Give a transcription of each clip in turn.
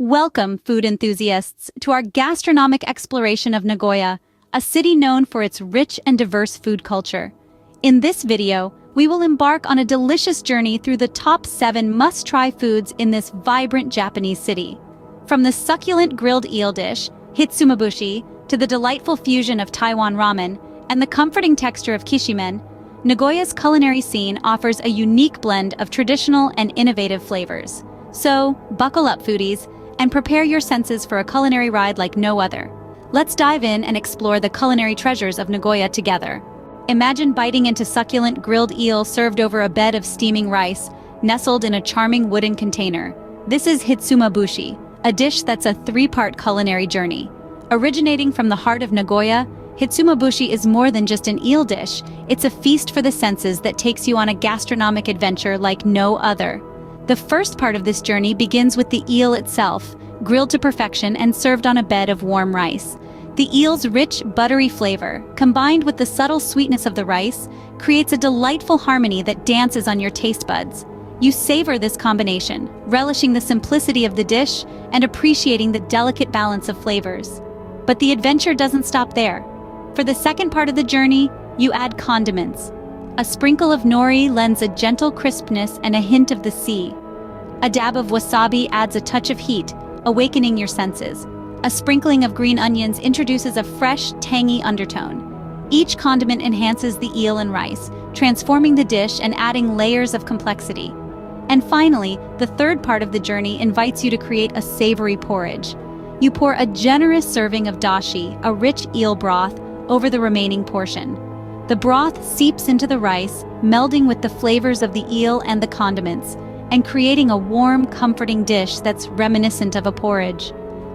Welcome, food enthusiasts, to our gastronomic exploration of Nagoya, a city known for its rich and diverse food culture. In this video, we will embark on a delicious journey through the top 7 must-try foods in this vibrant Japanese city. From the succulent grilled eel dish, hitsumabushi, to the delightful fusion of Taiwan ramen and the comforting texture of kishimen, Nagoya's culinary scene offers a unique blend of traditional and innovative flavors. So, buckle up, foodies, and prepare your senses for a culinary ride like no other. Let's dive in and explore the culinary treasures of Nagoya together. Imagine biting into succulent grilled eel served over a bed of steaming rice, nestled in a charming wooden container. This is hitsumabushi, a dish that's a 3-part culinary journey. Originating from the heart of Nagoya, hitsumabushi is more than just an eel dish. It's a feast for the senses that takes you on a gastronomic adventure like no other. The first part of this journey begins with the eel itself, grilled to perfection and served on a bed of warm rice. The eel's rich, buttery flavor, combined with the subtle sweetness of the rice, creates a delightful harmony that dances on your taste buds. You savor this combination, relishing the simplicity of the dish and appreciating the delicate balance of flavors. But the adventure doesn't stop there. For the second part of the journey, you add condiments. A sprinkle of nori lends a gentle crispness and a hint of the sea. A dab of wasabi adds a touch of heat, awakening your senses. A sprinkling of green onions introduces a fresh, tangy undertone. Each condiment enhances the eel and rice, transforming the dish and adding layers of complexity. And finally, the third part of the journey invites you to create a savory porridge. You pour a generous serving of dashi, a rich eel broth, over the remaining portion. The broth seeps into the rice, melding with the flavors of the eel and the condiments, and creating a warm, comforting dish that's reminiscent of a porridge.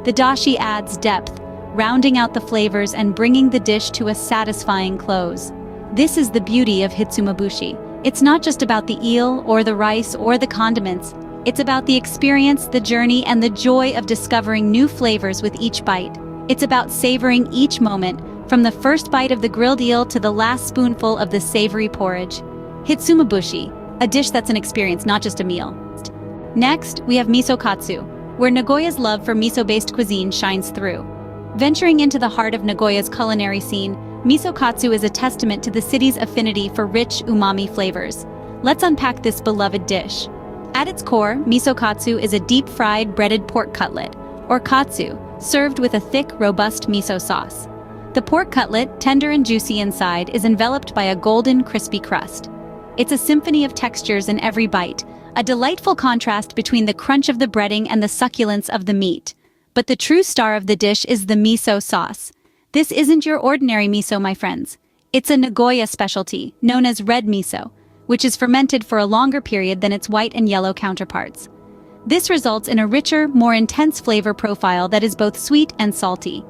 The dashi adds depth, rounding out the flavors and bringing the dish to a satisfying close. This is the beauty of hitsumabushi. It's not just about the eel or the rice or the condiments. It's about the experience, the journey, and the joy of discovering new flavors with each bite. It's about savoring each moment, from the first bite of the grilled eel to the last spoonful of the savory porridge. Hitsumabushi, a dish that's an experience, not just a meal. Next, we have miso katsu, where Nagoya's love for miso-based cuisine shines through. Venturing into the heart of Nagoya's culinary scene, miso katsu is a testament to the city's affinity for rich, umami flavors. Let's unpack this beloved dish. At its core, miso katsu is a deep-fried breaded pork cutlet, or katsu, served with a thick, robust miso sauce. The pork cutlet, tender and juicy inside, is enveloped by a golden, crispy crust. It's a symphony of textures in every bite, a delightful contrast between the crunch of the breading and the succulence of the meat. But the true star of the dish is the miso sauce. This isn't your ordinary miso, my friends. It's a Nagoya specialty, known as red miso, which is fermented for a longer period than its white and yellow counterparts. This results in a richer, more intense flavor profile that is both sweet and salty.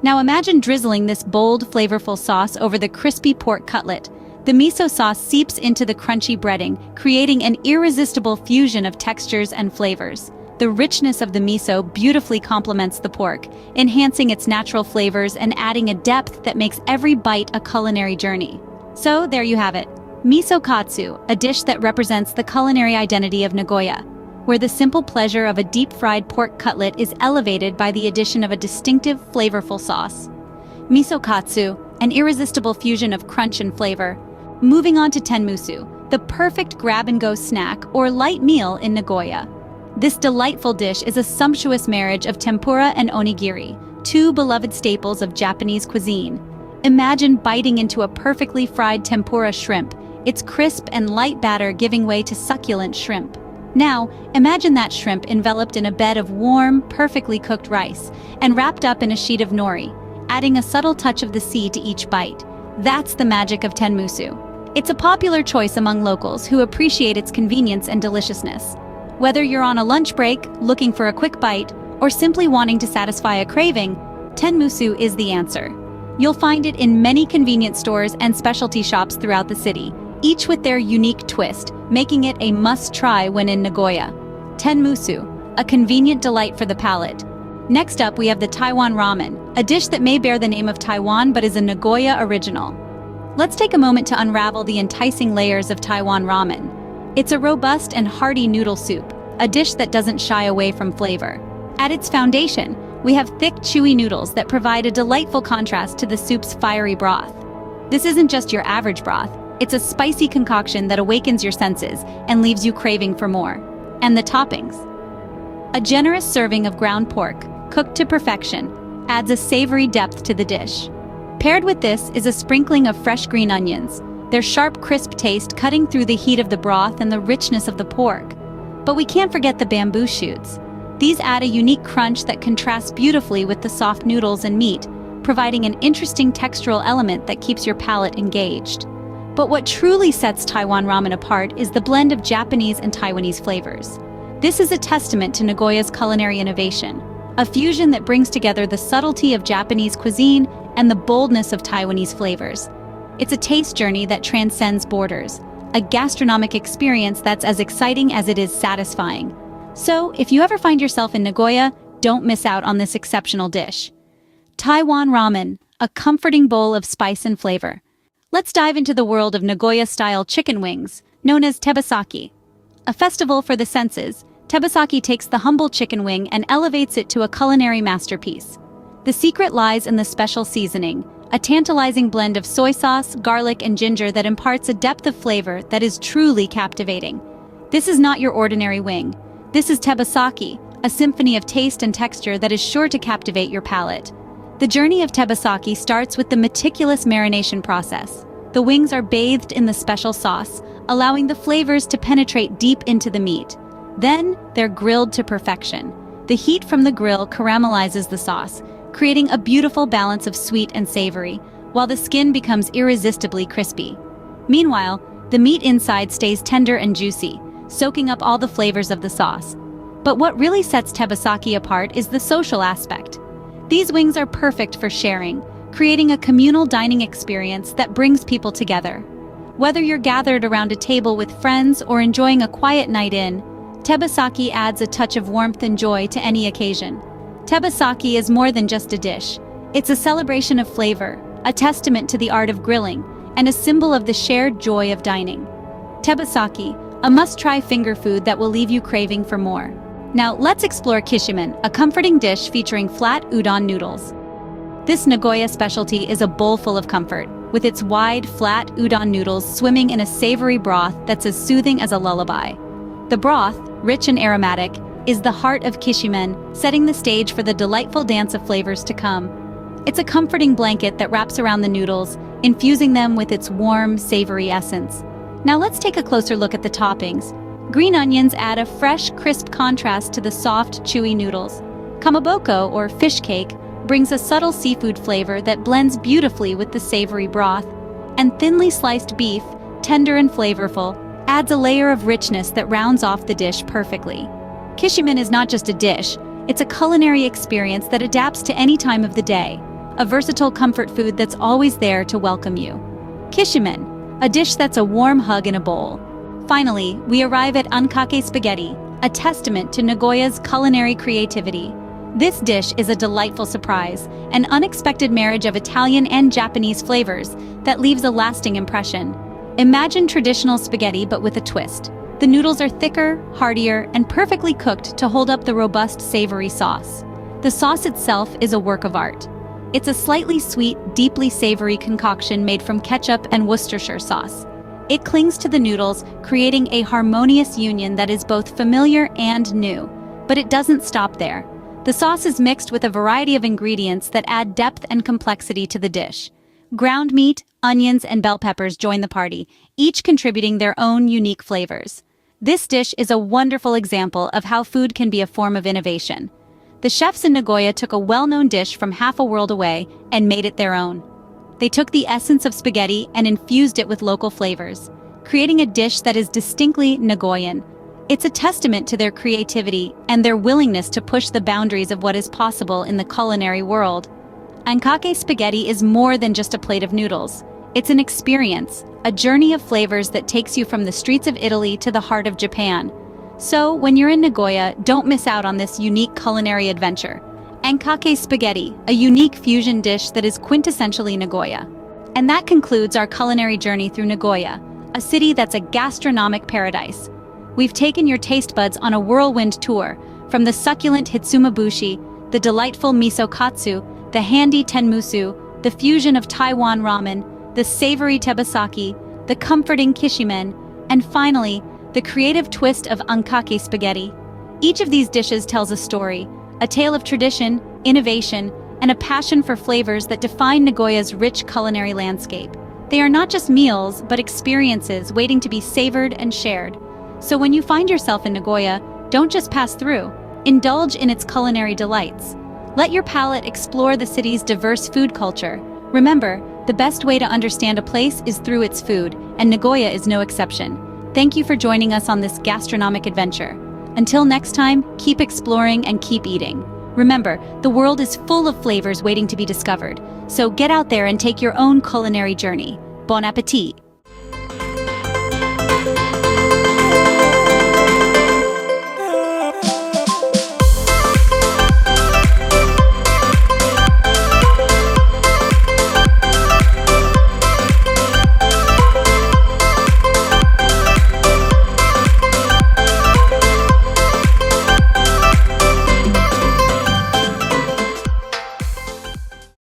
Now imagine drizzling this bold, flavorful sauce over the crispy pork cutlet. The miso sauce seeps into the crunchy breading, creating an irresistible fusion of textures and flavors. The richness of the miso beautifully complements the pork, enhancing its natural flavors and adding a depth that makes every bite a culinary journey. So there you have it, miso katsu, a dish that represents the culinary identity of Nagoya, where the simple pleasure of a deep-fried pork cutlet is elevated by the addition of a distinctive, flavorful sauce. Miso katsu, an irresistible fusion of crunch and flavor. Moving on to tenmusu, the perfect grab-and-go snack or light meal in Nagoya. This delightful dish is a sumptuous marriage of tempura and onigiri, 2 beloved staples of Japanese cuisine. Imagine biting into a perfectly fried tempura shrimp, its crisp and light batter giving way to succulent shrimp. Now, imagine that shrimp enveloped in a bed of warm, perfectly cooked rice and wrapped up in a sheet of nori, adding a subtle touch of the sea to each bite. That's the magic of tenmusu. It's a popular choice among locals who appreciate its convenience and deliciousness. Whether you're on a lunch break, looking for a quick bite, or simply wanting to satisfy a craving, tenmusu is the answer. You'll find it in many convenience stores and specialty shops throughout the city, each with their unique twist, making it a must-try when in Nagoya. Tenmusu, a convenient delight for the palate. Next up, we have the Taiwan ramen, a dish that may bear the name of Taiwan but is a Nagoya original. Let's take a moment to unravel the enticing layers of Taiwan ramen. It's a robust and hearty noodle soup, a dish that doesn't shy away from flavor. At its foundation, we have thick, chewy noodles that provide a delightful contrast to the soup's fiery broth. This isn't just your average broth, it's a spicy concoction that awakens your senses and leaves you craving for more. And the toppings. A generous serving of ground pork, cooked to perfection, adds a savory depth to the dish. Paired with this is a sprinkling of fresh green onions, their sharp, crisp taste cutting through the heat of the broth and the richness of the pork. But we can't forget the bamboo shoots. These add a unique crunch that contrasts beautifully with the soft noodles and meat, providing an interesting textural element that keeps your palate engaged. But what truly sets Taiwan ramen apart is the blend of Japanese and Taiwanese flavors. This is a testament to Nagoya's culinary innovation, a fusion that brings together the subtlety of Japanese cuisine and the boldness of Taiwanese flavors. It's a taste journey that transcends borders, a gastronomic experience that's as exciting as it is satisfying. So, if you ever find yourself in Nagoya, don't miss out on this exceptional dish. Taiwan ramen, a comforting bowl of spice and flavor. Let's dive into the world of Nagoya-style chicken wings, known as tebasaki. A festival for the senses, tebasaki takes the humble chicken wing and elevates it to a culinary masterpiece. The secret lies in the special seasoning, a tantalizing blend of soy sauce, garlic, and ginger that imparts a depth of flavor that is truly captivating. This is not your ordinary wing. This is tebasaki, a symphony of taste and texture that is sure to captivate your palate. The journey of tebasaki starts with the meticulous marination process. The wings are bathed in the special sauce, allowing the flavors to penetrate deep into the meat. Then, they're grilled to perfection. The heat from the grill caramelizes the sauce, creating a beautiful balance of sweet and savory, while the skin becomes irresistibly crispy. Meanwhile, the meat inside stays tender and juicy, soaking up all the flavors of the sauce. But what really sets tebasaki apart is the social aspect. These wings are perfect for sharing, creating a communal dining experience that brings people together. Whether you're gathered around a table with friends or enjoying a quiet night in, tebasaki adds a touch of warmth and joy to any occasion. Tebasaki is more than just a dish. It's a celebration of flavor, a testament to the art of grilling, and a symbol of the shared joy of dining. Tebasaki, a must-try finger food that will leave you craving for more. Now let's explore kishimen, a comforting dish featuring flat udon noodles. This Nagoya specialty is a bowl full of comfort, with its wide, flat udon noodles swimming in a savory broth that's as soothing as a lullaby. The broth, rich and aromatic, is the heart of kishimen, setting the stage for the delightful dance of flavors to come. It's a comforting blanket that wraps around the noodles, infusing them with its warm, savory essence. Now let's take a closer look at the toppings. Green onions add a fresh, crisp contrast to the soft, chewy noodles. Kamaboko, or fish cake, brings a subtle seafood flavor that blends beautifully with the savory broth. And thinly sliced beef, tender and flavorful, adds a layer of richness that rounds off the dish perfectly. Kishimen is not just a dish, it's a culinary experience that adapts to any time of the day, a versatile comfort food that's always there to welcome you. Kishimen, a dish that's a warm hug in a bowl. Finally, we arrive at ankake spaghetti, a testament to Nagoya's culinary creativity. This dish is a delightful surprise, an unexpected marriage of Italian and Japanese flavors that leaves a lasting impression. Imagine traditional spaghetti but with a twist. The noodles are thicker, heartier, and perfectly cooked to hold up the robust, savory sauce. The sauce itself is a work of art. It's a slightly sweet, deeply savory concoction made from ketchup and Worcestershire sauce. It clings to the noodles, creating a harmonious union that is both familiar and new. But it doesn't stop there. The sauce is mixed with a variety of ingredients that add depth and complexity to the dish. Ground meat, onions, and bell peppers join the party, each contributing their own unique flavors. This dish is a wonderful example of how food can be a form of innovation. The chefs in Nagoya took a well-known dish from half a world away and made it their own. They took the essence of spaghetti and infused it with local flavors, creating a dish that is distinctly Nagoyan. It's a testament to their creativity and their willingness to push the boundaries of what is possible in the culinary world. Ankake spaghetti is more than just a plate of noodles. It's an experience, a journey of flavors that takes you from the streets of Italy to the heart of Japan. So, when you're in Nagoya, don't miss out on this unique culinary adventure. Ankake spaghetti, a unique fusion dish that is quintessentially Nagoya. And that concludes our culinary journey through Nagoya, a city that's a gastronomic paradise. We've taken your taste buds on a whirlwind tour, From the succulent hitsumabushi, the delightful miso katsu, the handy tenmusu, the fusion of Taiwan ramen, the savory tebasaki, the comforting kishimen, and finally, the creative twist of ankake spaghetti. Each of these dishes tells a story, a tale of tradition, innovation, and a passion for flavors that define Nagoya's rich culinary landscape. They are not just meals, but experiences waiting to be savored and shared. So when you find yourself in Nagoya, don't just pass through. Indulge in its culinary delights. Let your palate explore the city's diverse food culture. Remember, the best way to understand a place is through its food, and Nagoya is no exception. Thank you for joining us on this gastronomic adventure. Until next time, keep exploring and keep eating. Remember, the world is full of flavors waiting to be discovered, so get out there and take your own culinary journey. Bon appétit!